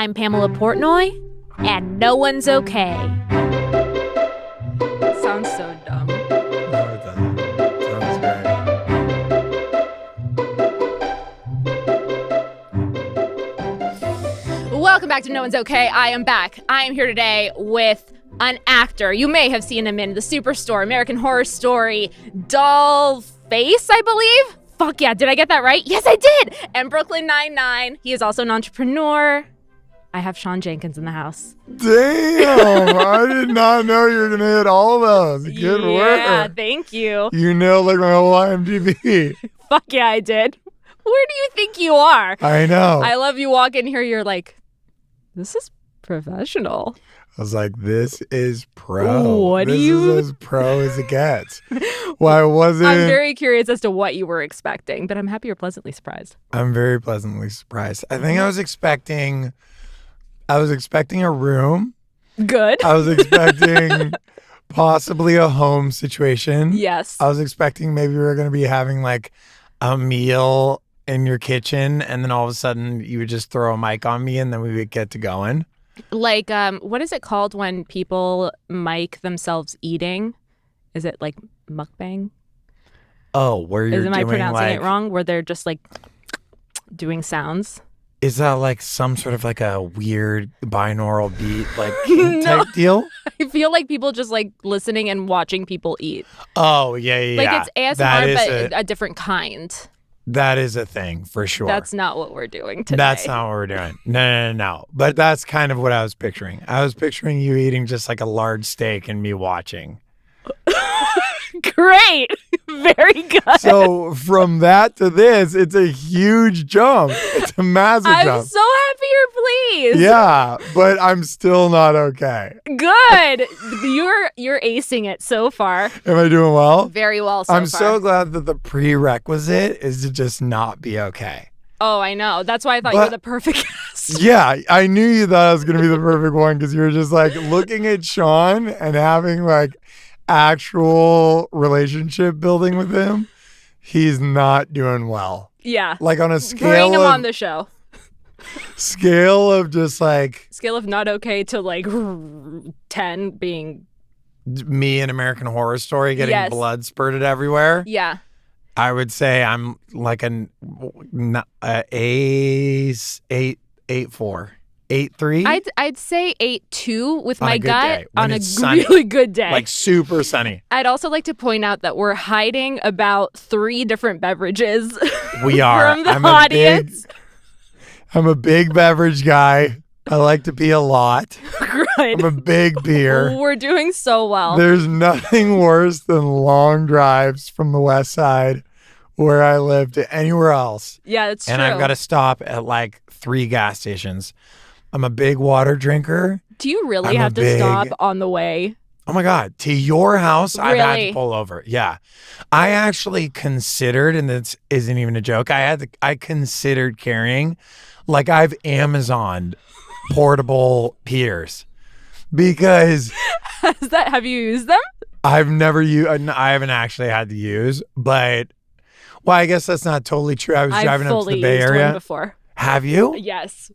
I'm Pamela Portnoy, and no one's okay. Sounds so dumb. No, it doesn't. Sounds great. Welcome back to No One's Okay. I am back. I am here today with an actor. You may have seen him in the Superstore, American Horror Story, Dollface, I believe. Fuck yeah, did I get that right? Yes, I did! And Brooklyn Nine-Nine. He is also an entrepreneur. I have Sean Jenkins in the house. Damn, I did not know you were going to hit all of those. Good work. Yeah, thank you. You nailed like my whole IMDb. Fuck yeah, I did. Where do you think you are? I know. I love you walk in here, you're like, this is professional. I was like, this is pro. What this do you... is as pro as it gets. Well, I wasn't... I'm very curious as to what you were expecting, but I'm happy you're pleasantly surprised. I'm very pleasantly surprised. I think I was expecting a room. Good. I was expecting possibly a home situation. Yes. I was expecting maybe we were going to be having like a meal in your kitchen, and then all of a sudden you would just throw a mic on me and then we would get to going. Like, what is it called when people mic themselves eating? Is it like mukbang? Oh, where you're Am I doing pronouncing like... it wrong? Where they're just like doing sounds? Is that like some sort of like a weird binaural beat like No. type deal? I feel like people just like listening and watching people eat. Oh, yeah. Like it's That ASMR, is but a different kind. That is a thing for sure. That's not what we're doing today. That's not what we're doing. No. But that's kind of what I was picturing. I was picturing you eating just like a large steak and me watching. Great. Very good. So from that to this, it's a huge jump. It's a massive I'm jump. so happy you're pleased. Yeah, but I'm still not okay. Good. You're acing it so far. Am I doing well? Very well so I'm far. so glad that the prerequisite is to just not be okay. Oh, I know. That's why I thought you were the perfect guest. Yeah, I knew you thought I was going to be the perfect one because you were just like looking at Sean and having like actual relationship building with him. He's not doing well. Yeah. Like on a scale Bring him of, on the show. Scale of just like... Scale of not okay to like 10 being... Me in American Horror Story getting Yes. blood spurted everywhere. Yeah. I would say I'm like an 8.4, 8.3. I'd say 8.2 with On my a good gut day, when on a it's sunny. really good day. Like super sunny. I'd also like to point out that we're hiding about 3 different beverages We are. from the audience. I'm a big beverage guy. I like to pee a lot. Good. I'm a big beer. We're doing so well. There's nothing worse than long drives from the west side where I live to anywhere else. Yeah, it's true. And I've got to stop at like 3 gas stations. I'm a big water drinker. Do you really I'm a have to big- stop on the way? Oh my God, to your house, I've had Really? to pull over. Yeah. I actually considered, and this isn't even a joke, I considered carrying, like I've Amazoned portable peers because Have you used them? I've never used, I haven't actually had to use, but, well, I guess that's not totally true. I was driving up to the Bay used Area. one before. Have you? Yes.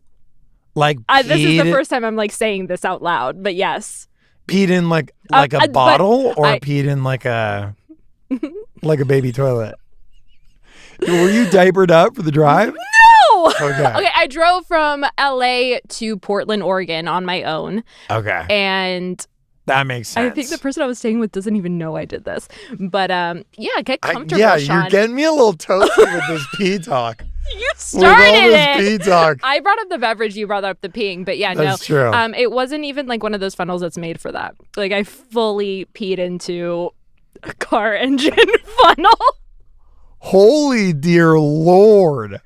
Like This is the peed- first time I'm like saying this out loud, but yes. peed in like a but bottle or I- peed in like a baby toilet? Were you diapered up for the drive? No! Okay. Okay, I drove from LA to Portland, Oregon on my own. Okay. And That makes sense. I think the person I was staying with doesn't even know I did this. But yeah, get comfortable, yeah, Sean. you're getting me a little toasty with this pee talk. You With started all this it. pee talk. I brought up the beverage, you brought up the peeing, but yeah, That's no. true. It wasn't even like one of those funnels that's made for that. Like I fully peed into a car engine funnel. Holy dear Lord.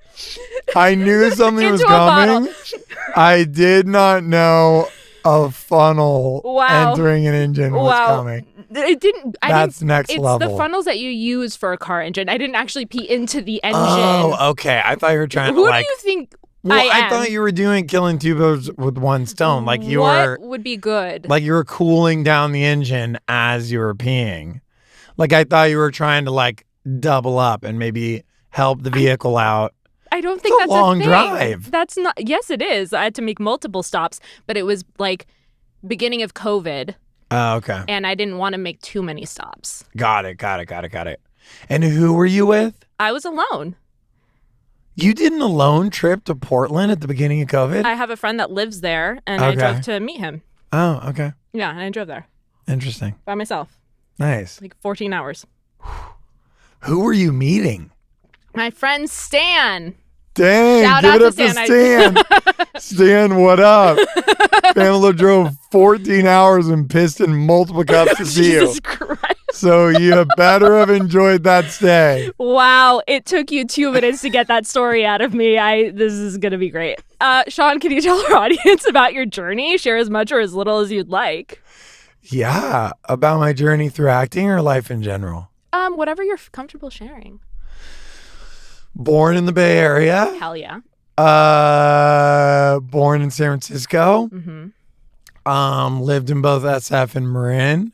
I knew something was Into a bottle. coming. I did not know a funnel Wow. entering an engine was coming. It didn't. That's next it's level. the funnels that you use for a car engine. I didn't actually pee into the engine. Oh, okay. I thought you were trying Who to like... do you think Well, I am? thought you were killing 2 birds with 1 stone. Like you were... What would be good? Like you were cooling down the engine as you were peeing. Like I thought you were trying to like double up and maybe help the vehicle out. I don't think that's a long thing. drive. That's not. Yes, it is. I had to make multiple stops, but it was like beginning of COVID. Oh, okay. And I didn't want to make too many stops. Got it. And who were you with? I was alone. You did an alone trip to Portland at the beginning of COVID? I have a friend that lives there, and I drove to meet him. Oh, okay. Yeah, and I drove there. Interesting. By myself. Nice. Like 14 hours. Who were you meeting? My friend Stan. Dang, Shout give out it up to to Stan. Stan, what up? Pamela drove 14 hours and pissed in multiple cups to see Jesus you. Christ. So you better have enjoyed that stay. Wow, it took you 2 minutes to get that story out of me. This is going to be great. Sean, can you tell our audience about your journey? Share as much or as little as you'd like. Yeah, about my journey through acting or life in general? Whatever you're comfortable sharing. Born in the Bay Area. Hell yeah. Born in San Francisco. Mm-hmm. Lived in both SF and Marin.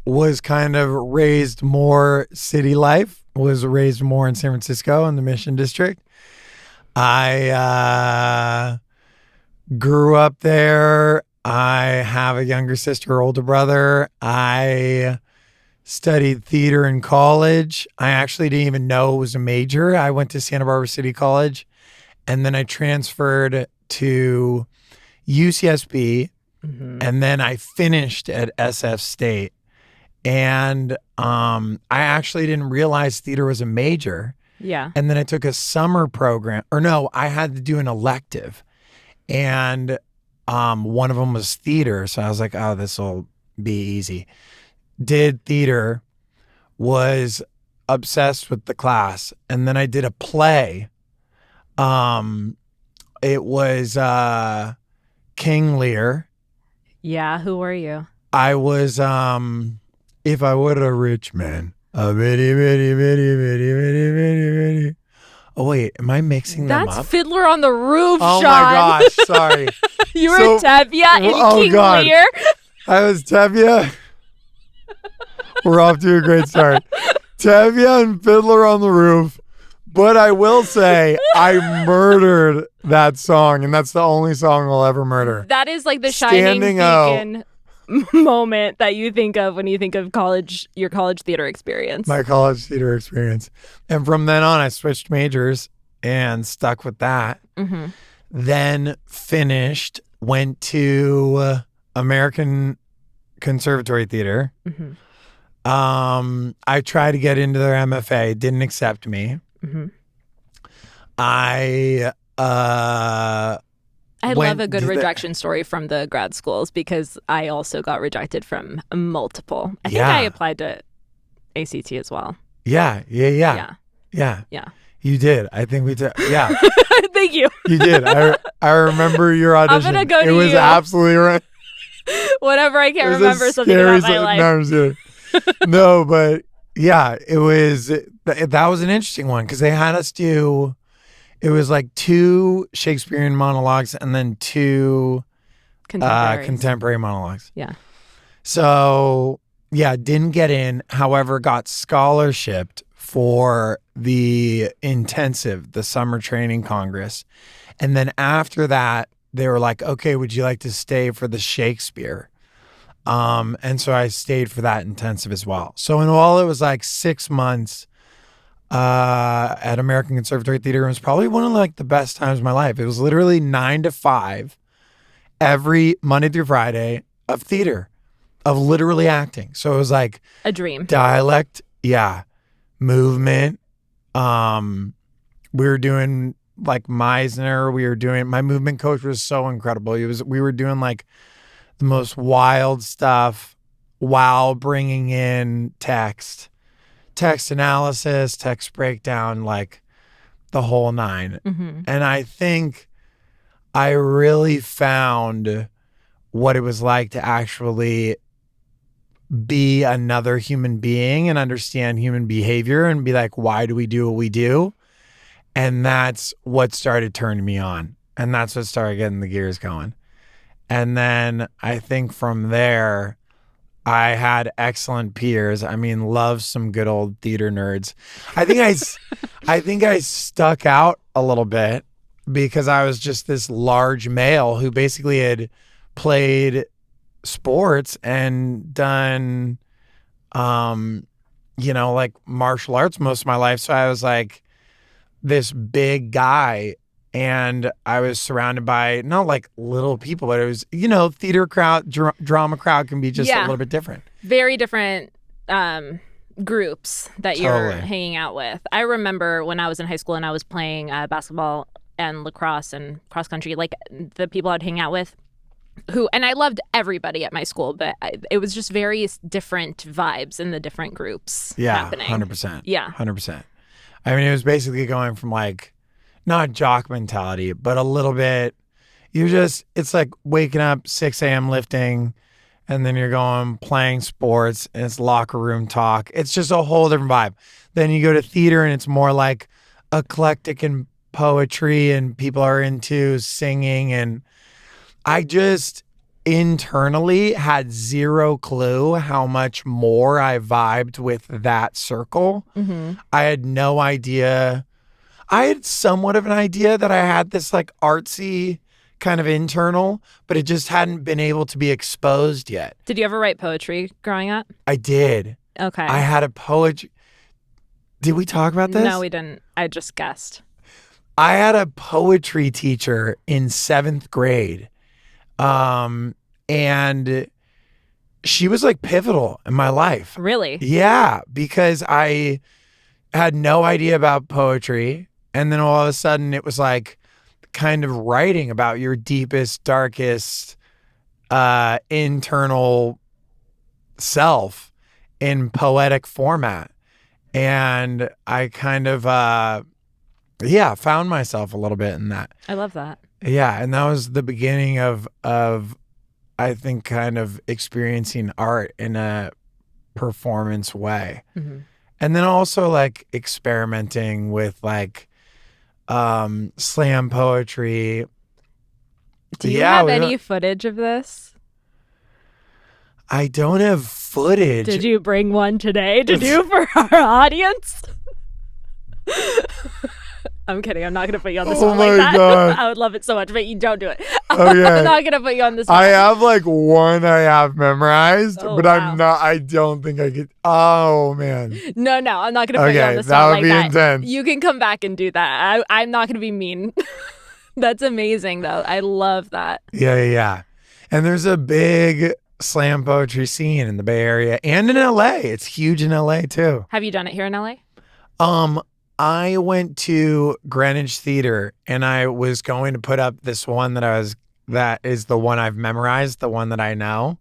Was kind of raised more city life. Was raised more in San Francisco in the Mission District. I grew up there. I have a younger sister, older brother. I studied theater in college. I actually didn't even know it was a major. I went to Santa Barbara City College, and then I transferred to UCSB, and then I finished at SF State. And I actually didn't realize theater was a major. Yeah. And then I took a summer program, or no, I had to do an elective, and one of them was theater. So I was like, oh, this will be easy. Did theater, was obsessed with the class, and then I did a play. It was King Lear. Yeah, who were you? I was if I were a rich man, a bitty bitty bitty bitty bitty bitty bitty. Oh wait, am I mixing them That's up? Fiddler on the Roof, Oh Sean. my gosh, sorry. You were Tevye in King God. Lear. I was Tevye. We're off to a great start. Tevye and Fiddler on the Roof. But I will say, I murdered that song, and that's the only song I'll ever murder. That is like the shining beacon moment that you think of when you think of college, your college theater experience. My college theater experience. And from then on, I switched majors and stuck with that. Mm-hmm. Then finished, went to American Conservatory Theater. Mm-hmm. I tried to get into their MFA, didn't accept me. Mm-hmm. I love a good rejection story from the grad schools because I also got rejected from multiple. I think I applied to ACT as well. Yeah. You did. I think we did. Yeah. Thank you. You did. I remember your audition. I'm gonna go to you. It was absolutely right. Whatever. I can't remember something about my life. No, I'm serious. No, but yeah, it was. That was an interesting one because they had us do. It was like 2 Shakespearean monologues and then 2 contemporary monologues. Yeah. So yeah, didn't get in. However, got scholarshiped for the intensive, the summer training congress. And then after that, they were like, okay, would you like to stay for the Shakespeare? And so I stayed for that intensive as well. So in all, it was like 6 months at American Conservatory Theater. It was probably one of like the best times of my life. It was literally 9 to 5 every Monday through Friday of theater, of literally acting. So it was like a dream. Dialect, movement. We were doing like Meisner. My movement coach was so incredible. We were doing like the most wild stuff while bringing in text analysis, text breakdown, like the whole 9. Mm-hmm. And I think I really found what it was like to actually be another human being and understand human behavior and be like, why do we do what we do? And that's what started turning me on. And that's what started getting the gears going. And then I think from there, I had excellent peers. I mean, love some good old theater nerds. I think I stuck out a little bit because I was just this large male who basically had played sports and done, like martial arts most of my life. So I was like this big guy, and I was surrounded by not like little people, but it was, theater crowd, drama crowd can be just a little bit different. Very different groups that you're Totally. hanging out with. I remember when I was in high school and I was playing basketball and lacrosse and cross country, like the people I'd hang out with and I loved everybody at my school, but it was just various different vibes in the different groups happening. 100%. Yeah. 100%. I mean, it was basically going from like, not jock mentality, but a little bit, it's like waking up 6 a.m. lifting, and then you're going playing sports, and it's locker room talk. It's just a whole different vibe. Then you go to theater, and it's more like eclectic and poetry, and people are into singing. And I just internally had zero clue how much more I vibed with that circle. Mm-hmm. I had no idea. I had somewhat of an idea that I had this like artsy kind of internal, but it just hadn't been able to be exposed yet. Did you ever write poetry growing up? I did. Okay. I had a poetry. Did we talk about this? No, we didn't. I just guessed. I had a poetry teacher in 7th grade. And she was like pivotal in my life. Really? Yeah, because I had no idea about poetry. And then all of a sudden it was like kind of writing about your deepest, darkest, internal self in poetic format. And I kind of, found myself a little bit in that. I love that. Yeah. And that was the beginning of I think kind of experiencing art in a performance way. Mm-hmm. And then also like experimenting with like slam poetry. Do you have any footage of this? I don't have footage. Did you bring one today to do for our audience? I'm kidding. I'm not going to put you on the spot like that. God. I would love it so much, but you don't do it. Oh, yeah. I'm not going to put you on the spot. I have like one I have memorized, but wow. I don't think I could. Oh, man. No, I'm not going to put you on the spot like that. That would be intense. You can come back and do that. I'm not going to be mean. That's amazing, though. I love that. Yeah. And there's a big slam poetry scene in the Bay Area and in LA. It's huge in LA, too. Have you done it here in LA? I went to Greenwich Theater, and I was going to put up this one that is the one I've memorized, the one that I know.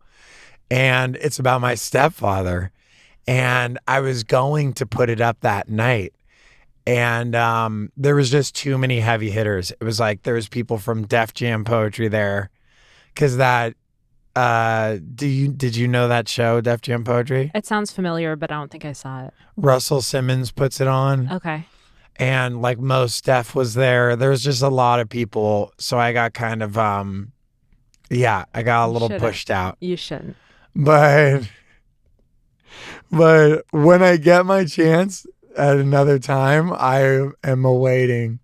And it's about my stepfather. And I was going to put it up that night. And there was just too many heavy hitters. It was like there was people from Def Jam Poetry there. Because that, did you know that show, Def Jam Poetry? It sounds familiar, but I don't think I saw it. Russell Simmons puts it on. Okay. And like Mos Def was there. There was just a lot of people. So I got kind of, I got a little pushed out. You shouldn't. But when I get my chance at another time, I am awaiting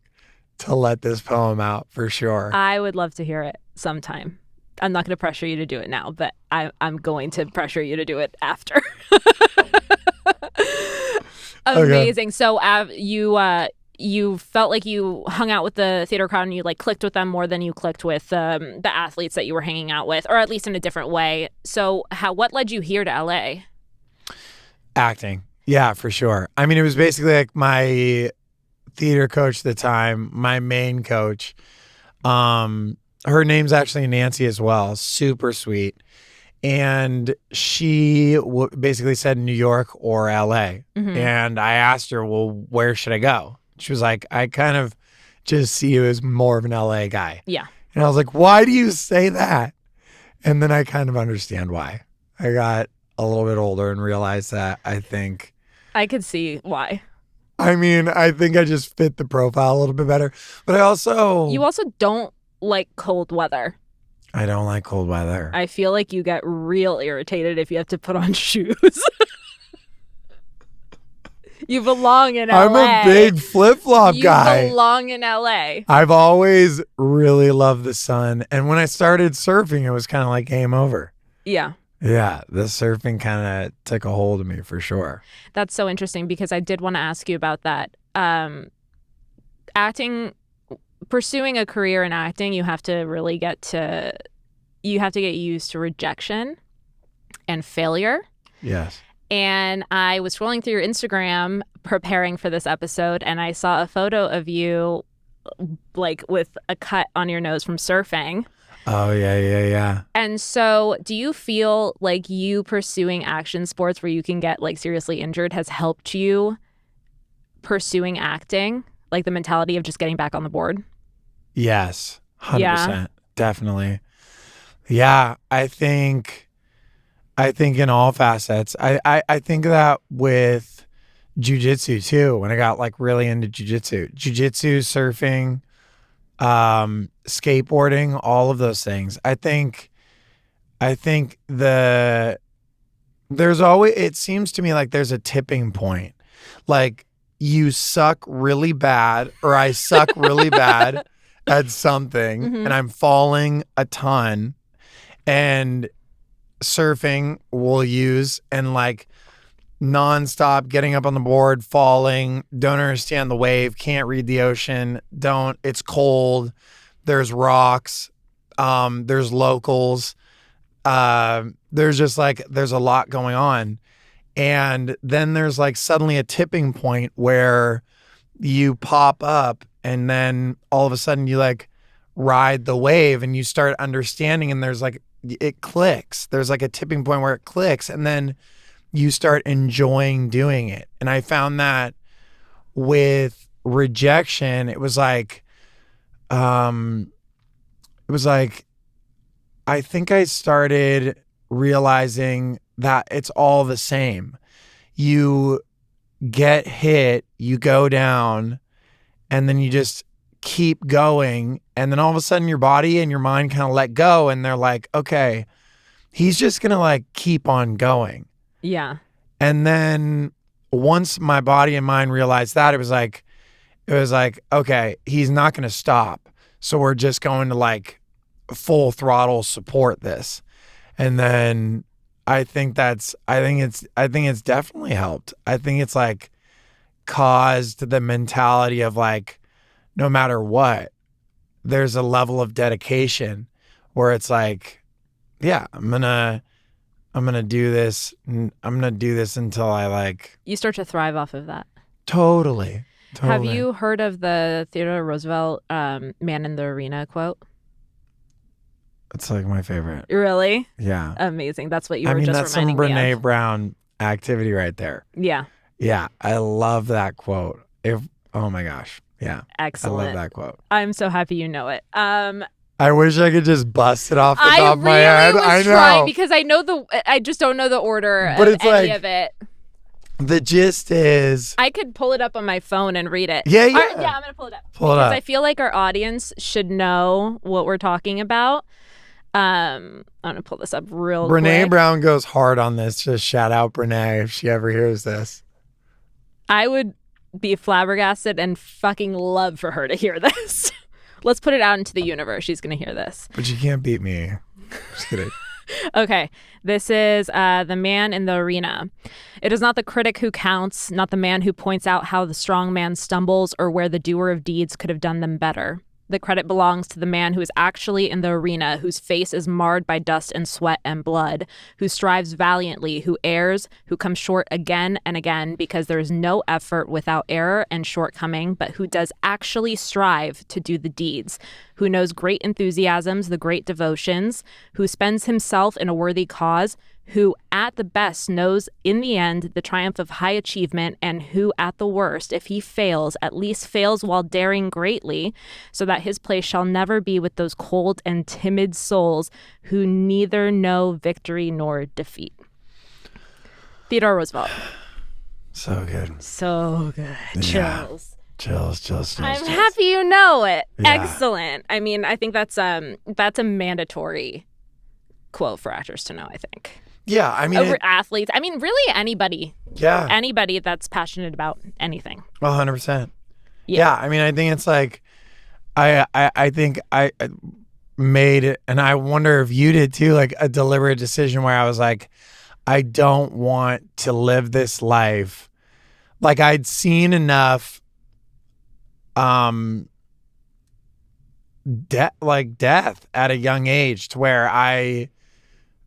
to let this poem out for sure. I would love to hear it sometime. I'm not going to pressure you to do it now, but I'm going to pressure you to do it after. Amazing. Okay. So you felt like you hung out with the theater crowd and you like clicked with them more than you clicked with the athletes that you were hanging out with, or at least in a different way. So what led you here to LA? Acting. Yeah, for sure. I mean, it was basically like my theater coach at the time, my main coach. Her name's actually Nancy as well. Super sweet. And she basically said New York or LA. Mm-hmm. And I asked her, well, where should I go? She was like, I kind of just see you as more of an LA guy. Yeah. And I was like, why do you say that? And then I kind of understand why. I got a little bit older and realized that I think. I could see why. I mean, I think I just fit the profile a little bit better. But I also. You also don't like cold weather. I don't like cold weather. I feel like you get real irritated if you have to put on shoes. You belong in LA. I'm a big flip-flop guy. You belong in LA. I've always really loved the sun. And when I started surfing, it was kind of like game over. Yeah. Yeah, the surfing kind of took a hold of me for sure. That's so interesting because I did want to ask you about that. Acting, pursuing a career in acting, you have to get used to rejection and failure. Yes. And I was scrolling through your Instagram preparing for this episode, and I saw a photo of you like with a cut on your nose from surfing. Oh, yeah. And so do you feel like you pursuing action sports where you can get like seriously injured has helped you pursuing acting? Like the mentality of just getting back on the board? Yes, 100%. Yeah. Definitely. Yeah, I think in all facets. I think of that with jiu-jitsu too, when I got like really into jiu-jitsu, surfing, skateboarding, all of those things. I think there's always, it seems to me like there's a tipping point. Like you suck really bad, or I suck really bad at something, and I'm falling a ton, and surfing will use and like nonstop getting up on the board, falling, don't understand the wave, can't read the ocean, it's cold, there's rocks, there's locals, there's just like, there's a lot going on. And then there's like suddenly a tipping point where you pop up and then all of a sudden you like ride the wave and you start understanding, and there's like, it clicks. There's like a tipping point where it clicks, and then you start enjoying doing it. And I found that with rejection, it was like I think I started realizing that it's all the same. You get hit, you go down, and then you just keep going, and then all of a sudden your body and your mind kind of let go, and they're like, okay, he's just gonna like keep on going. Yeah. And then once my body and mind realized that, it was like, okay, he's not gonna stop, so we're just going to like full throttle support this. And then I think it's definitely helped. I think it's like caused the mentality of like, no matter what, there's a level of dedication where it's like, yeah, I'm gonna do this. I'm gonna do this until I like. You start to thrive off of that. Totally. Have you heard of the Theodore Roosevelt "Man in the Arena" quote? It's like my favorite. Really? Yeah. Amazing. That's what you were just reminding me of. That's some me Brene Brown activity right there. Yeah. Yeah, I love that quote. Oh my gosh. Yeah. Excellent. I love that quote. I'm so happy you know it. I wish I could just bust it off the top of my head. I know. Trying because I just don't know the order but of it's any like, of it. The gist is, I could pull it up on my phone and read it. Yeah. Yeah, I'm gonna pull it up. Pull it up. Because I feel like our audience should know what we're talking about. I'm gonna pull this up real quick. Brene Brown goes hard on this. Just shout out Brene if she ever hears this. I would be flabbergasted and fucking love for her to hear this. Let's put it out into the universe. She's gonna hear this. But you can't beat me. Just kidding. Okay, this is the man in the arena. It is not the critic who counts, not the man who points out how the strong man stumbles or where the doer of deeds could have done them better. The credit belongs to the man who is actually in the arena, whose face is marred by dust and sweat and blood, who strives valiantly, who errs, who comes short again and again, because there is no effort without error and shortcoming, but who does actually strive to do the deeds, who knows great enthusiasms, the great devotions, who spends himself in a worthy cause, who at the best knows in the end the triumph of high achievement, and who at the worst, if he fails, at least fails while daring greatly, so that his place shall never be with those cold and timid souls who neither know victory nor defeat. Theodore Roosevelt. So good. So good. Yeah. Chills. Chills. I'm happy you know it. Yeah. Excellent. I mean, I think that's a mandatory quote for actors to know, I think. Yeah, I mean, over athletes. I mean, really anybody. Yeah. Anybody that's passionate about anything. 100%. Yeah, I mean, I think it's like, I think I made it, and I wonder if you did too, like a deliberate decision where I was like, I don't want to live this life. Like I'd seen enough death at a young age to where I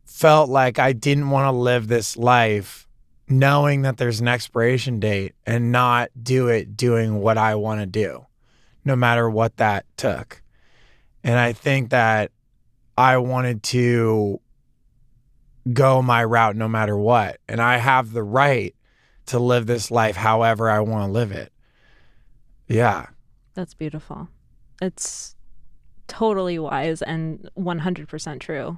felt like I didn't want to live this life knowing that there's an expiration date and not doing what I want to do, no matter what that took. And I think that I wanted to go my route no matter what. And I have the right to live this life however I want to live it. Yeah. That's beautiful. It's totally wise and 100% true.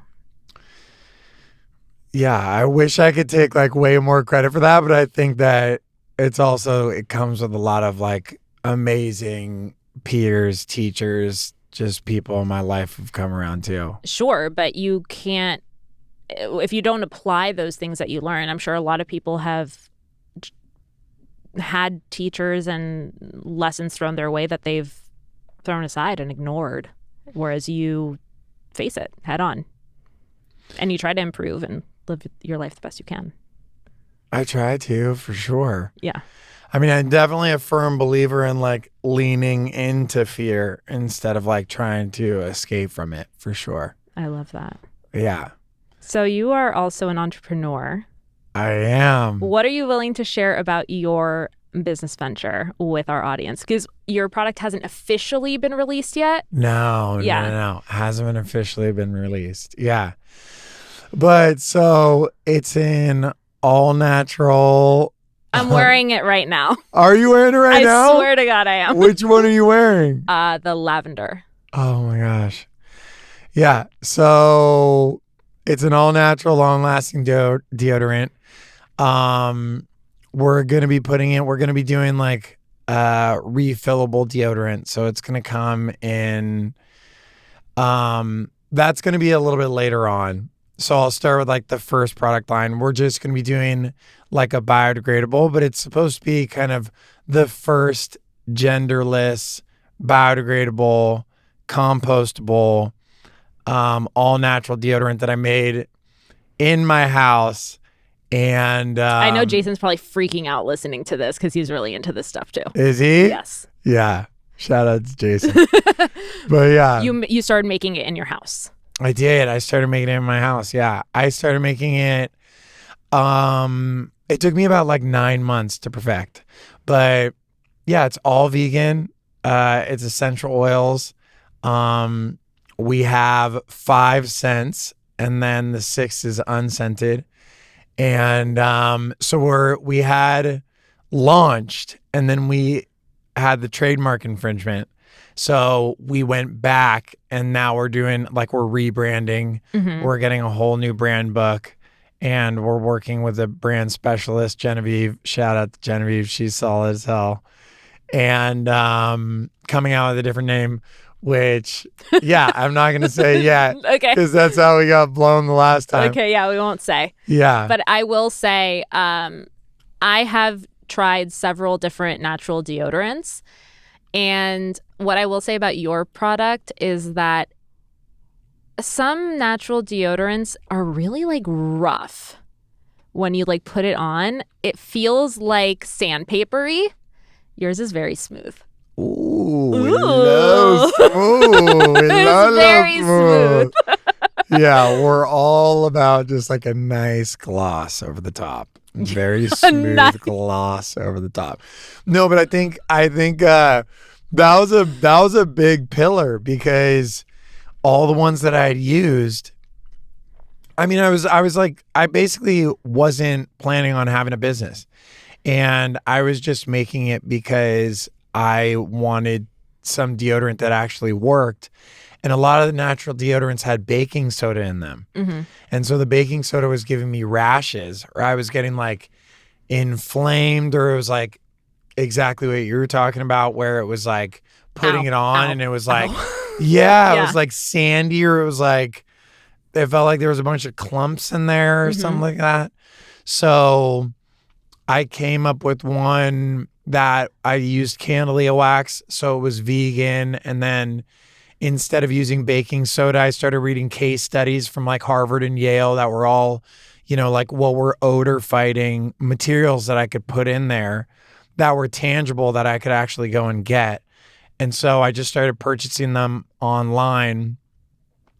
Yeah, I wish I could take like way more credit for that, but I think that it comes with a lot of like amazing peers, teachers, just people in my life have come around too. Sure, but you can't, if you don't apply those things that you learn. I'm sure a lot of people have had teachers and lessons thrown their way that they've thrown aside and ignored, whereas you face it head on and you try to improve and live your life the best you can. I try to, for sure. Yeah. I mean, I'm definitely a firm believer in like leaning into fear instead of like trying to escape from it, for sure. I love that. Yeah. So you are also an entrepreneur. I am. What are you willing to share about your business venture with our audience? Because your product hasn't officially been released yet. No. Hasn't been officially been released. Yeah. But so it's in all natural. I'm wearing it right now. Are you wearing it right now? I swear to God I am. Which one are you wearing? The lavender. Oh my gosh. Yeah. So it's an all natural, long lasting deodorant. We're going to be doing like refillable deodorant. So it's going to come in, that's going to be a little bit later on. So I'll start with like the first product line. We're just going to be doing like a biodegradable, but it's supposed to be kind of the first genderless, biodegradable, compostable, all natural deodorant that I made in my house. And I know Jason's probably freaking out listening to this because he's really into this stuff too. Is he? Yes. Yeah. Shout out to Jason. But yeah. You started making it in your house. I did. I started making it in my house. Yeah. I started making it. It took me about like 9 months to perfect. But yeah, it's all vegan. It's essential oils. We have 5 scents and then the 6th is unscented. And so we had launched and then we had the trademark infringement. So we went back and now we're rebranding. Mm-hmm. We're getting a whole new brand book and we're working with a brand specialist, Genevieve. Shout out to Genevieve. She's solid as hell. And coming out with a different name, which, yeah, I'm not going to say yet. Okay. Because that's how we got blown the last time. Okay, yeah, we won't say. Yeah. But I will say I have tried several different natural deodorants. And what I will say about your product is that some natural deodorants are really like rough when you like put it on. It feels like sandpapery. Yours is very smooth. Ooh. We love smooth. We love very smooth. Yeah, we're all about just like a nice gloss over the top. Very smooth gloss over the top. No, but I think that was a big pillar because all the ones that I had used, I mean, I basically wasn't planning on having a business. And I was just making it because I wanted some deodorant that actually worked. And a lot of the natural deodorants had baking soda in them. Mm-hmm. And so the baking soda was giving me rashes, or I was getting like inflamed, or it was like exactly what you were talking about, where it was like putting Ow, it on ow, and it was like, ow. yeah, it Yeah. was like sandy, or it was like, it felt like there was a bunch of clumps in there or something like that. So I came up with one that I used Candelia wax, so it was vegan. And then instead of using baking soda, I started reading case studies from like Harvard and Yale that were all, like what were odor fighting materials that I could put in there that were tangible that I could actually go and get. And so I just started purchasing them online,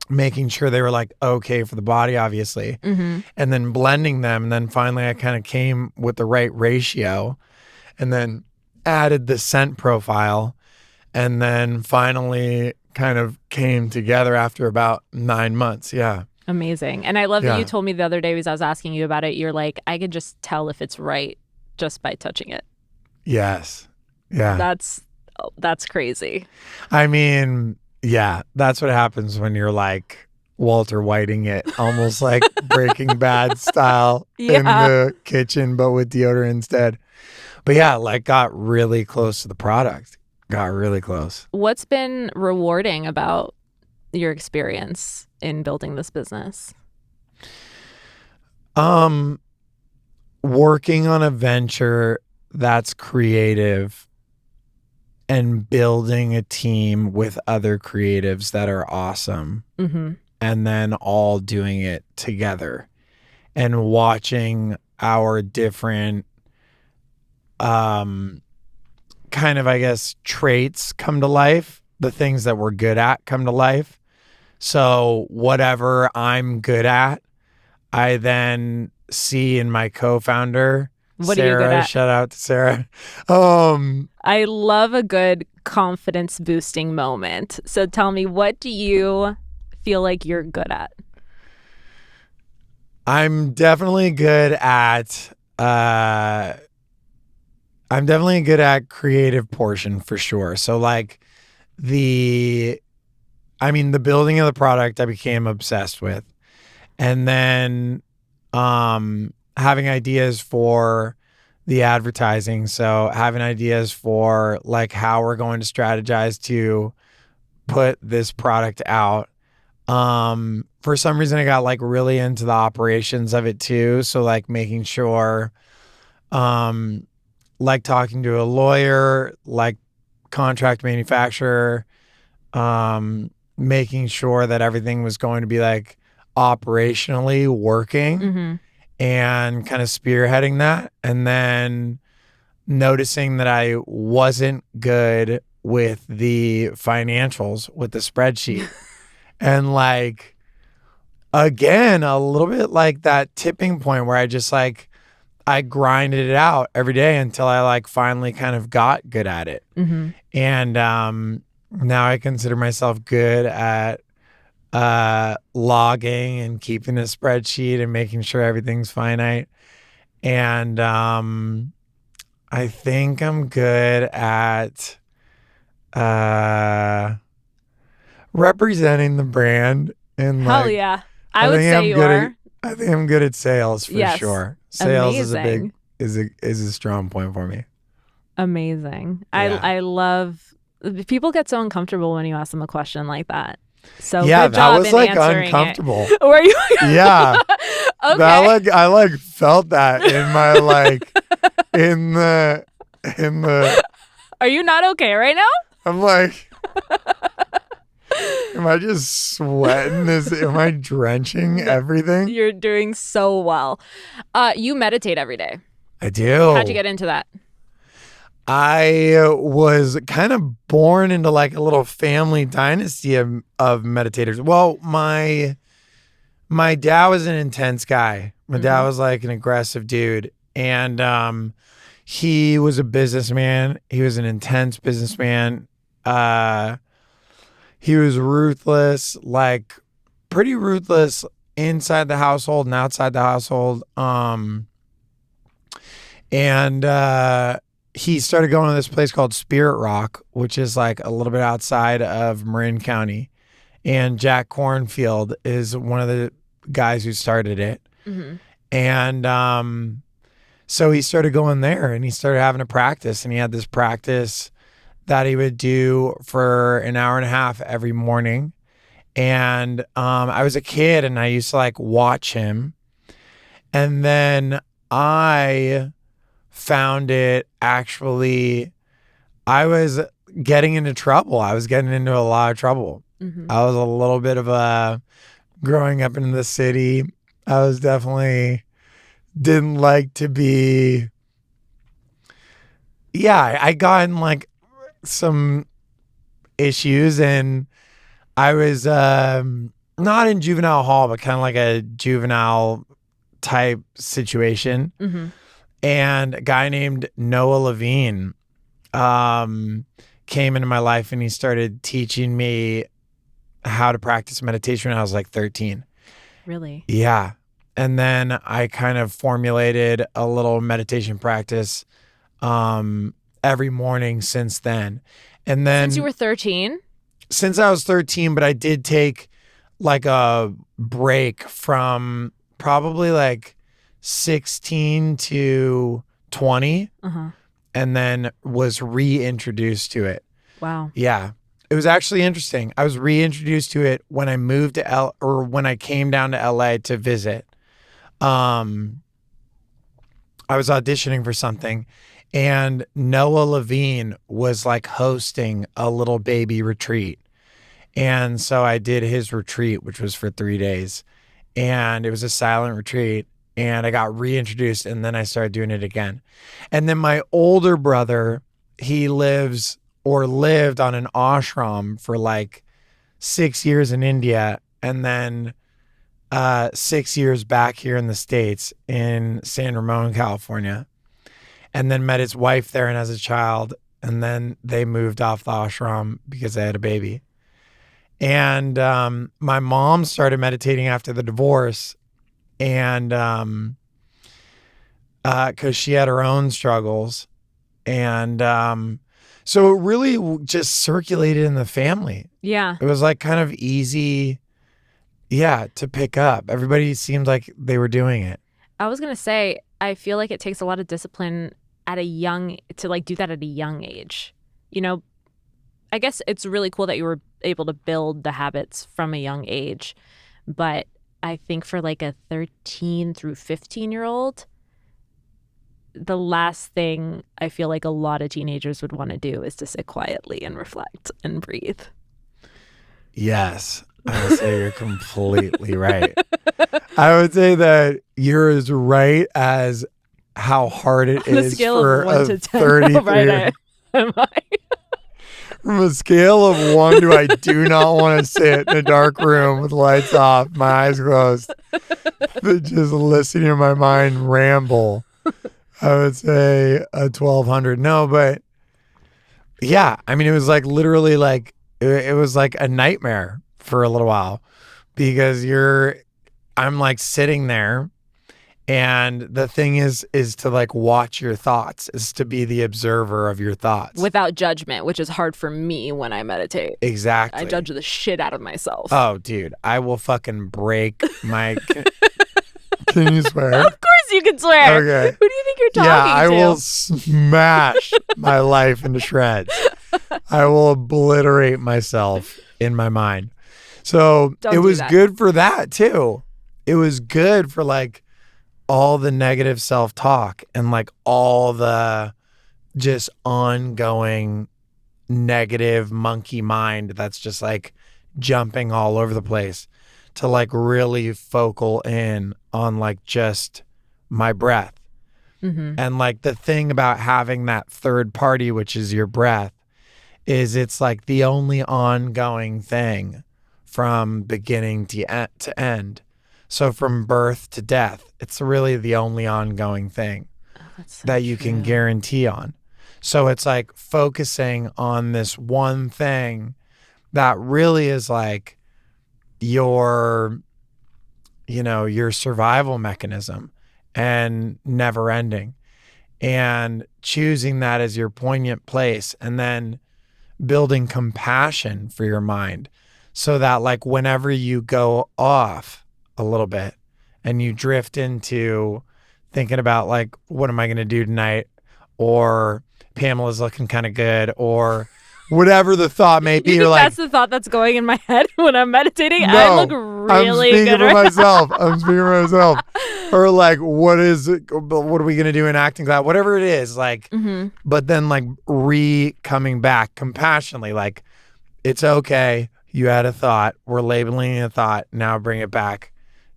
making sure they were like okay for the body, obviously, and then blending them. And then finally I kind of came with the right ratio and then added the scent profile. And then finally kind of came together after about 9 months. Yeah. Amazing. And I love that Yeah. you told me the other day as I was asking you about it, you're like, I could just tell if it's right just by touching it. Yes. Yeah. That's crazy. I mean, yeah, that's what happens when you're like Walter Whiting it, almost like Breaking Bad style in the kitchen, but with deodorant instead. But yeah, like got really close to the product. Got really close. What's been rewarding about your experience in building this business? Working on a venture that's creative and building a team with other creatives that are awesome, and then all doing it together and watching our different kind of, I guess, traits come to life, the things that we're good at come to life. So whatever I'm good at, I then see in my co-founder, What Sarah. are you good at? Shout out to Sarah. I love a good confidence boosting moment. So tell me, what do you feel like you're good at? I'm definitely good at creative portion for sure. So like the building of the product I became obsessed with. And then having ideas for the advertising. So having ideas for like how we're going to strategize to put this product out. For some reason I got like really into the operations of it too. So like making sure like talking to a lawyer, like contract manufacturer, making sure that everything was going to be like operationally working and kind of spearheading that. And then noticing that I wasn't good with the financials, with the spreadsheet. And like, again, a little bit like that tipping point where I just like, I grinded it out every day until I like finally kind of got good at it. And now I consider myself good at logging and keeping a spreadsheet and making sure everything's finite. And I think I'm good at representing the brand. And Hell like, yeah. I would say you are. I think I'm good at sales for Yes. sure. Sales Amazing. is a strong point for me. Amazing. Yeah. I love, people get so uncomfortable when you ask them a question like that. So Yeah, good job that was in like answering uncomfortable. it. Were you? Yeah. Okay. That like I like felt that in my like in the Are you not okay right now? I'm like, am I just sweating? Am I drenching everything? You're doing so well. You meditate every day. I do. How'd you get into that? I was kind of born into like a little family dynasty of meditators. Well, my dad was an intense guy. My dad was like an aggressive dude. And he was a businessman. He was an intense businessman. He was ruthless, like pretty ruthless inside the household and outside the household. He started going to this place called Spirit Rock, which is like a little bit outside of Marin County. And Jack Cornfield is one of the guys who started it. And So he started going there and he started having a practice, and he had this practice that he would do for an hour and a half every morning. And I was a kid and I used to like watch him. And then I found it actually, I was getting into trouble. I was getting into a lot of trouble. I was a little bit of a, growing up in the city, I was definitely didn't like to be, I got in like some issues, and I was not in juvenile hall, but kind of like a juvenile type situation. And a guy named Noah Levine came into my life, and he started teaching me how to practice meditation when I was like 13. Really? Yeah. And then I kind of formulated a little meditation practice every morning since then. And then Since you were 13? Since I was 13, but I did take like a break from probably like 16 to 20 and then was reintroduced to it. Wow. Yeah. It was actually interesting. I was reintroduced to it when I moved to when I came down to LA to visit. I was auditioning for something, and Noah Levine was like hosting a little baby retreat. And so I did his retreat, which was for 3 days, and it was a silent retreat, and I got reintroduced, and then I started doing it again. And then my older brother, he lived on an ashram for like 6 years in India, and then 6 years back here in the States in San Ramon, California, and then met his wife there and has a child. And then they moved off the ashram because they had a baby. And my mom started meditating after the divorce, and because she had her own struggles. And so it really just circulated in the family. Yeah. It was like kind of easy, to pick up. Everybody seemed like they were doing it. I was going to say, I feel like it takes a lot of discipline to like do that at a young age. You know, I guess it's really cool that you were able to build the habits from a young age. But I think for like a 13 through 15-year-old, the last thing I feel like a lot of teenagers would want to do is to sit quietly and reflect and breathe. Yes, I would say you're completely right. I would say that you're as right as how hard it is for of 1 a to 10. 33. Right, am I? From a scale of 1 to I do not want to sit in a dark room with lights off, my eyes closed, but just listening to my mind ramble, I would say a 1200. No, but yeah, I mean, it was like literally like, it was like a nightmare for a little while, because I'm like sitting there, and the thing is to like watch your thoughts, is to be the observer of your thoughts. Without judgment, which is hard for me when I meditate. Exactly. I judge the shit out of myself. Oh, dude, I will fucking break my... Can you swear? Of course you can swear. Okay. Who do you think you're talking to? Yeah, I will smash my life into shreds. I will obliterate myself in my mind. So it was good for that too. It was good for like all the negative self-talk and like all the just ongoing negative monkey mind that's just like jumping all over the place, to like really focal in on like just my breath. And like the thing about having that third party, which is your breath, is it's like the only ongoing thing from beginning to end. So from birth to death, it's really the only ongoing thing that you can guarantee on. So it's like focusing on this one thing that really is like your survival mechanism and never ending, and choosing that as your poignant place, and then building compassion for your mind, so that like whenever you go off a little bit and you drift into thinking about like, what am I going to do tonight? Or Pamela's looking kind of good, or whatever the thought may be. You think like, that's the thought that's going in my head when I'm meditating? No, I look really good for right myself. I'm speaking for myself. Or like, what are we going to do in acting class? Whatever it is, like, but then like coming back compassionately, like, it's okay. You had a thought. We're labeling a thought. Now bring it back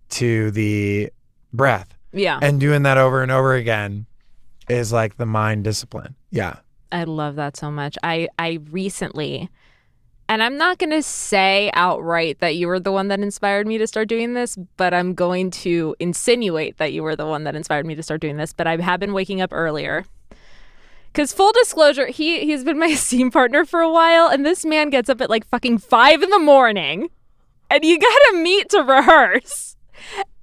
to the breath. Yeah. And doing that over and over again is like the mind discipline. Yeah. I love that so much. I recently, and I'm not going to say outright that you were the one that inspired me to start doing this, but I'm going to insinuate that you were the one that inspired me to start doing this. But I have been waking up earlier. Because full disclosure, he's been my scene partner for a while, and this man gets up at like fucking 5 a.m, and you gotta meet to rehearse.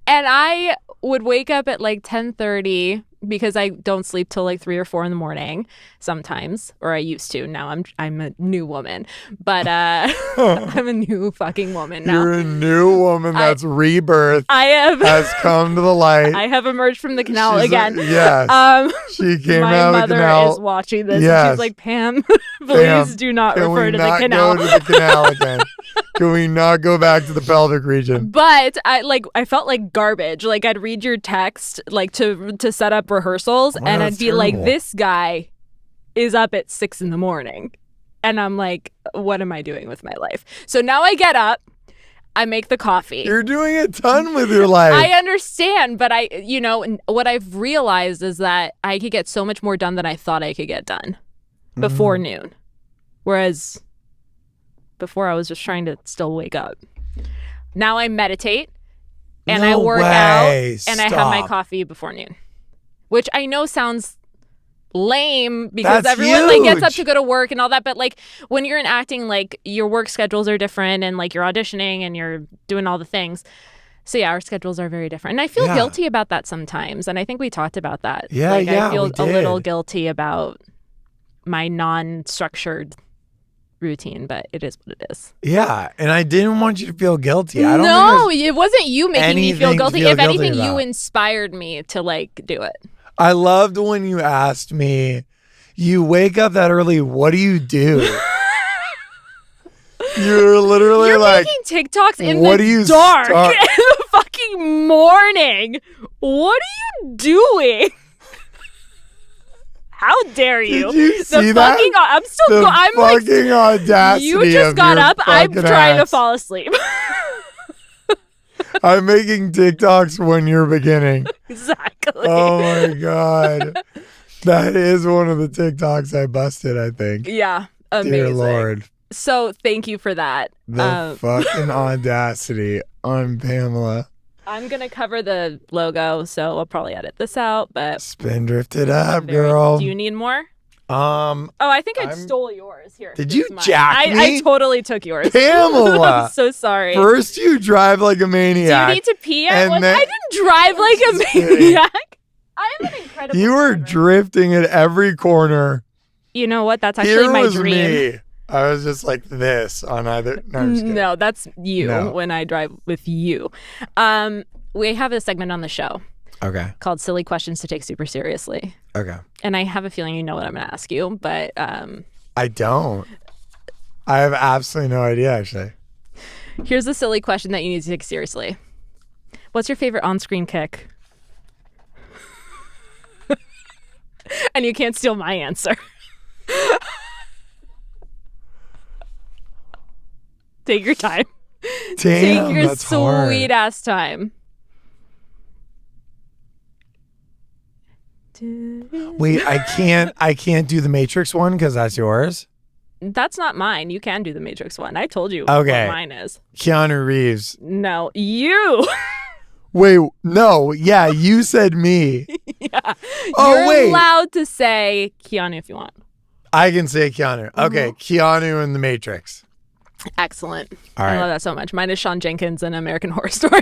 And I would wake up at like 10:30 because I don't sleep till like 3 or 4 in the morning sometimes, or I used to. Now I'm a new woman, but I'm a new fucking woman now. You're a new woman that's rebirth. Has come to the light. I have emerged from the canal again. Yes. She came out of the canal. My mother is watching this. Yes. And she's like, Pam, please do not refer to the canal. Can we not go to the canal again? Can we not go back to the pelvic region? But I felt like garbage. Like I'd read your text like to set up rehearsals, and I'd be terrible. like, this guy is up at 6 a.m. And I'm like, what am I doing with my life? So now I get up, I make the coffee. You're doing a ton with your life. I understand, but what I've realized is that I could get so much more done than I thought I could get done before noon. Whereas before I was just trying to still wake up. Now I meditate and I work out and I have my coffee before noon. Which I know sounds lame because everyone like gets up to go to work and all that, but like when you're in acting, like your work schedules are different and like you're auditioning and you're doing all the things. So yeah, our schedules are very different. And I feel guilty about that sometimes. And I think we talked about that. I feel a little guilty about my non-structured routine, but it is what it is. Yeah, and I didn't want you to feel guilty. It wasn't you making me feel guilty. If anything, about. You inspired me to like do it. I loved when you asked me, you wake up that early, what do you do? You're literally like making TikToks in the dark in the fucking morning. What are you doing? How dare you? Did you see that? I'm still I'm like fucking audacity. You just got up. I'm trying to fall asleep. I'm making TikToks when you're beginning. Exactly. Oh my God. That is one of the TikToks I busted, I think. Yeah. Amazing. Dear Lord. So thank you for that. The fucking audacity on Pamela. I'm going to cover the logo, so I'll probably edit this out, but Spindrift it up, girl. Do you need more? I think I stole yours. Here. Did you jack me? I totally took yours. Pamela. I'm so sorry. First you drive like a maniac. Do you need to pee at one? I didn't drive like a maniac. I am an incredible You were drifting at every corner. You know what? That's actually my dream. Me. I was just like this on either. No, that's you when I drive with you. We have a segment on the show. Okay. Called Silly Questions to Take Super Seriously. Okay. And I have a feeling you know what I'm going to ask you, but... I don't. I have absolutely no idea, actually. Here's a silly question that you need to take seriously. What's your favorite on-screen kick? And you can't steal my answer. Take your time. Damn, take your that's hard. sweet ass time. Wait, I can't do the Matrix one because that's yours. That's not mine. You can do the Matrix one. I told you okay. what mine is. Keanu Reeves. No, you. Wait, no. Yeah, you said me. Yeah. You're allowed to say Keanu if you want. I can say Keanu. Okay, Keanu in the Matrix. Excellent. All right. I love that so much. Mine is Sean Jenkins in American Horror Story.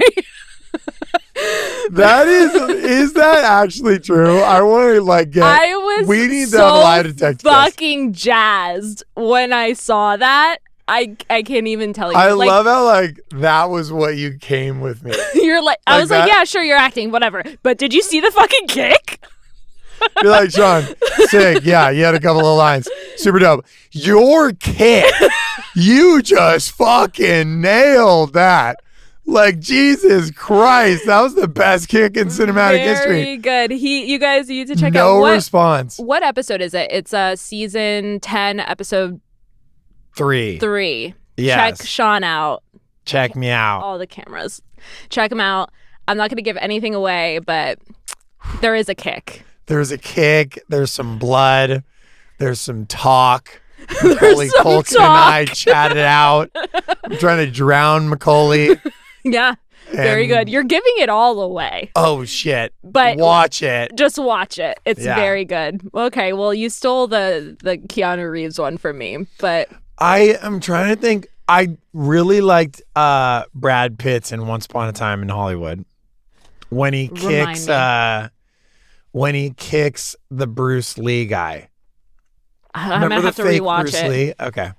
That is that actually true? I want to we need to have a lie detector. Fucking jazzed when I saw that. I can't even tell you. I love how like that was what you came with me. You're like, I was like, yeah, sure, you're acting, whatever. But did you see the fucking kick? You're like, Sean, sick. Yeah, you had a couple of lines. Super dope. Your kick, you just fucking nailed that. Like, Jesus Christ, that was the best kick in cinematic history. Very good. You guys need to check out No response. What episode is it? It's season 10, episode 3. Yes. Check Sean out. Check me out. All the cameras. Check him out. I'm not going to give anything away, but there is a kick. There's a kick. There's some blood. There's some talk. Macaulay Culkin and I chatted out. I'm trying to drown Macaulay. Yeah. Very good. You're giving it all away. Oh, shit. But watch it. Just watch it. It's very good. Okay. Well, you stole the Keanu Reeves one from me, but I am trying to think. I really liked Brad Pitt's in Once Upon a Time in Hollywood when he kicks the Bruce Lee guy. I'm going to have to rewatch Bruce it. Lee? Okay.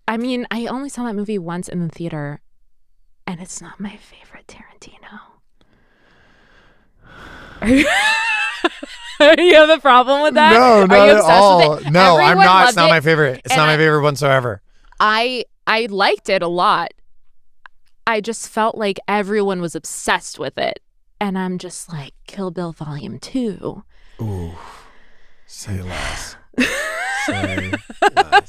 I mean, I only saw that movie once in the theater, and it's not my favorite Tarantino. You have a problem with that? No, Are not you at obsessed all. with it? No, Everyone I'm not. loved It's not my favorite. It's not my favorite whatsoever. I liked it a lot. I just felt like everyone was obsessed with it. And I'm just like, Kill Bill Volume 2. Ooh. Say less. Say less.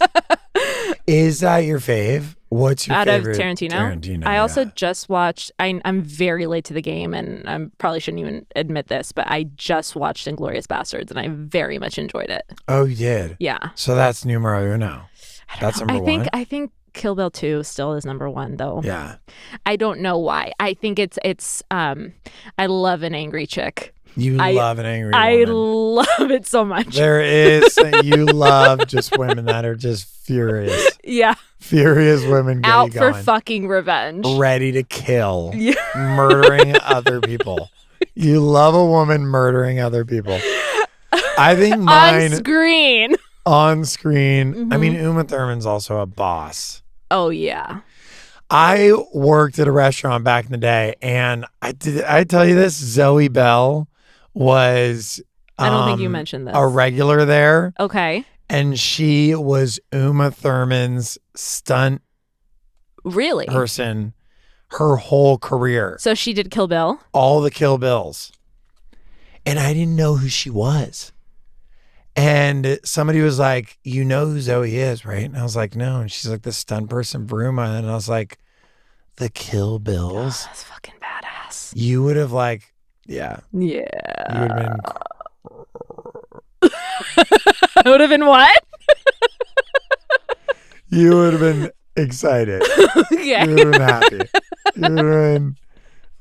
Is that your fave? What's your favorite? Out of Tarantino? I also just watched, I'm very late to the game, and I probably shouldn't even admit this, but I just watched Inglourious Bastards, and I very much enjoyed it. Oh, you did? Yeah. So that's numero uno. That's number one? I think Kill Bill 2 still is number one, though. Yeah. I don't know why. I think it's I love an angry chick. I love an angry woman. I love it so much. There is, you love just women that are just furious. Yeah. Furious women out for going. fucking revenge. Ready to kill. Yeah. Murdering other people. You love a woman murdering other people. I think mine... On screen. Mm-hmm. I mean, Uma Thurman's also a boss. Oh, yeah. I worked at a restaurant back in the day, and I tell you this, Zoe Bell was I don't think you mentioned this. a regular there. Okay. And she was Uma Thurman's stunt person her whole career. So she did Kill Bill? All the Kill Bills. And I didn't know who she was. And somebody was like, you know who Zoe is, right? And I was like, no. And she's like, the stunt person for Uma. And I was like, the Kill Bills? Oh, that's fucking badass. You would have like, yeah. Yeah. You would have been... I would have been what? You would have been excited. Okay. You would have been happy. You would have been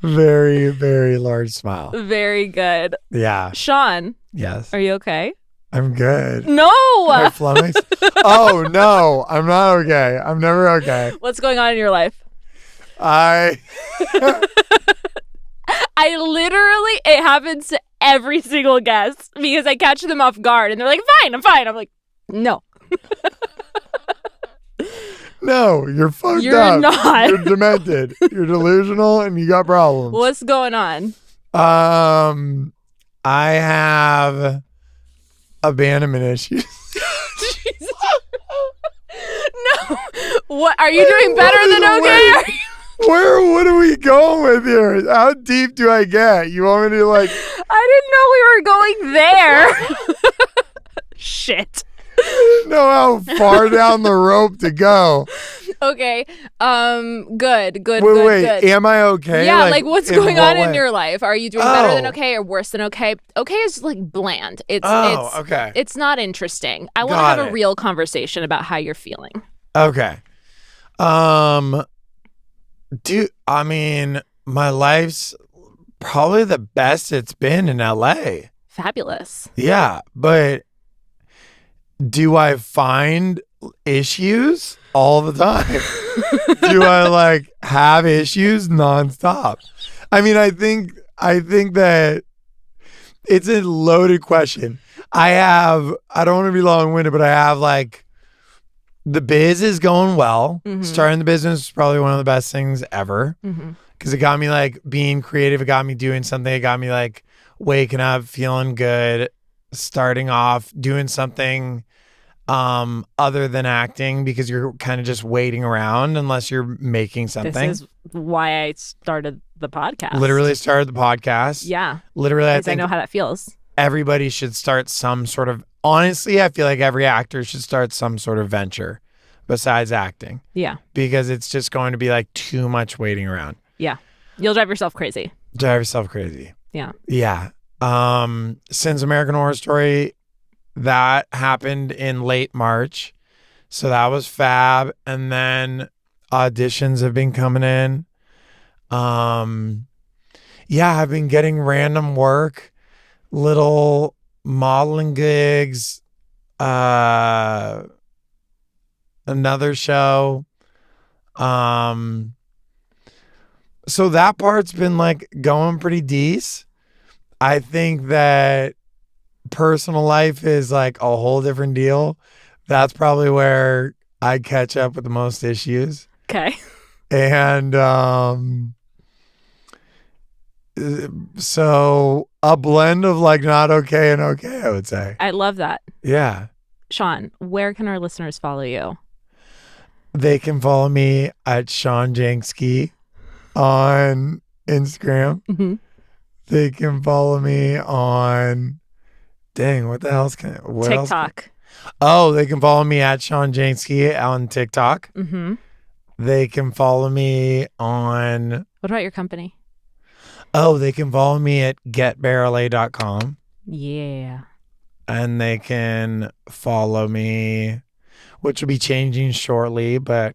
very, very large smile. Very good. Yeah. Sean. Yes. Are you okay? I'm good. No. My flummox? Oh, no. I'm not okay. I'm never okay. What's going on in your life? I literally, it happens to every single guest because I catch them off guard and they're like, fine, I'm fine. I'm like, no. No, you're fucked You're up. not. You're demented. You're delusional and you got problems. What's going on? I have abandonment issues. No. What are you doing better than okay? What are we going with here? How deep do I get? You want me to like... I didn't know we were going there. Shit. I didn't know how far down the rope to go. Okay. Good. Wait. Am I okay? Yeah, like what's going on in way? your life? Are you doing better than okay or worse than okay? Okay is like bland. It's okay. It's not interesting. I want to have a real conversation about how you're feeling. Okay. I mean, my life's probably the best it's been in LA. Fabulous. Yeah, but do I find issues all the time? Do I like have issues nonstop? I mean, I think that it's a loaded question. I don't want to be long-winded, but I have like the biz is going well. Mhm. Starting the business is probably one of the best things ever because it got me like being creative. It got me doing something. It got me like waking up, feeling good, starting off doing something other than acting because you're kind of just waiting around unless you're making something. This is why I started the podcast. Literally started the podcast. Yeah. Literally, I Because I think know how that feels. everybody should start some sort of, honestly, I feel like every actor should start some sort of venture besides acting Yeah. because it's just going to be like too much waiting around. Yeah. You'll drive yourself crazy. Drive yourself crazy. Yeah. Yeah. Since American Horror Story, that happened in late March. So that was fab. And then auditions have been coming in. Yeah, I've been getting random work, little modeling gigs, another show. So that part's been like going pretty decent. I think that personal life is like a whole different deal. That's probably where I catch up with the most issues. Okay. And so a blend of like not okay and okay, I would say. I love that. Yeah. Sean, where can our listeners follow you? They can follow me at Sean Jenkins on Instagram. Mm-hmm. They can follow me on, dang, what the hell's TikTok. Oh, they can follow me at Sean Jenkins on TikTok. Mm-hmm. They can follow me on, What about your company? oh, they can follow me at getbarrelay.com. Yeah. And they can follow me, which will be changing shortly, but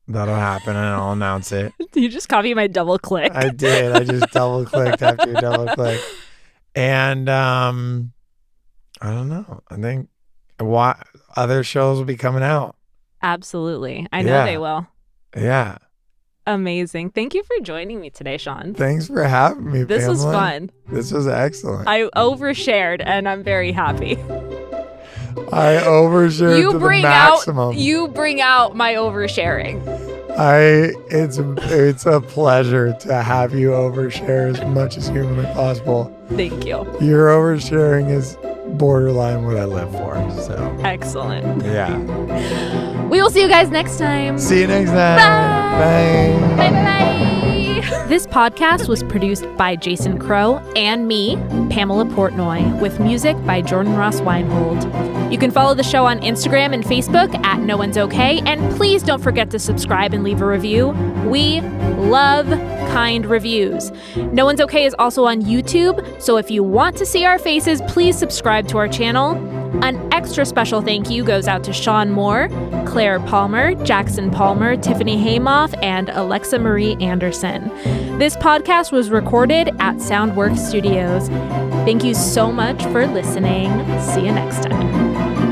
that'll happen and I'll announce it. Did you just copy my double click? I did. I just double clicked after you double click. And I don't know. I think other shows will be coming out. Absolutely. I know they will. Yeah. Amazing. Thank you for joining me today, Sean. Thanks for having me, This Pamela. was fun. This was excellent. I overshared and I'm very happy. I overshared to the maximum. You bring out my oversharing. It's a pleasure to have you overshare as much as humanly possible. Thank you. Your oversharing is borderline what I live for. So excellent. Yeah. We will see you guys next time. See you next time. Bye. Bye. Bye. This podcast was produced by Jason Crow and me, Pamela Portnoy, with music by Jordan Ross Weinhold. You can follow the show on Instagram and Facebook at No One's Okay, and please don't forget to subscribe and leave a review. We love kind reviews. No One's Okay is also on YouTube, so if you want to see our faces, please subscribe to our channel. An extra special thank you goes out to Sean Moore, Claire Palmer, Jackson Palmer, Tiffany Haymoff, and Alexa Marie Anderson. This podcast was recorded at Soundworks Studios. Thank you so much for listening. See you next time.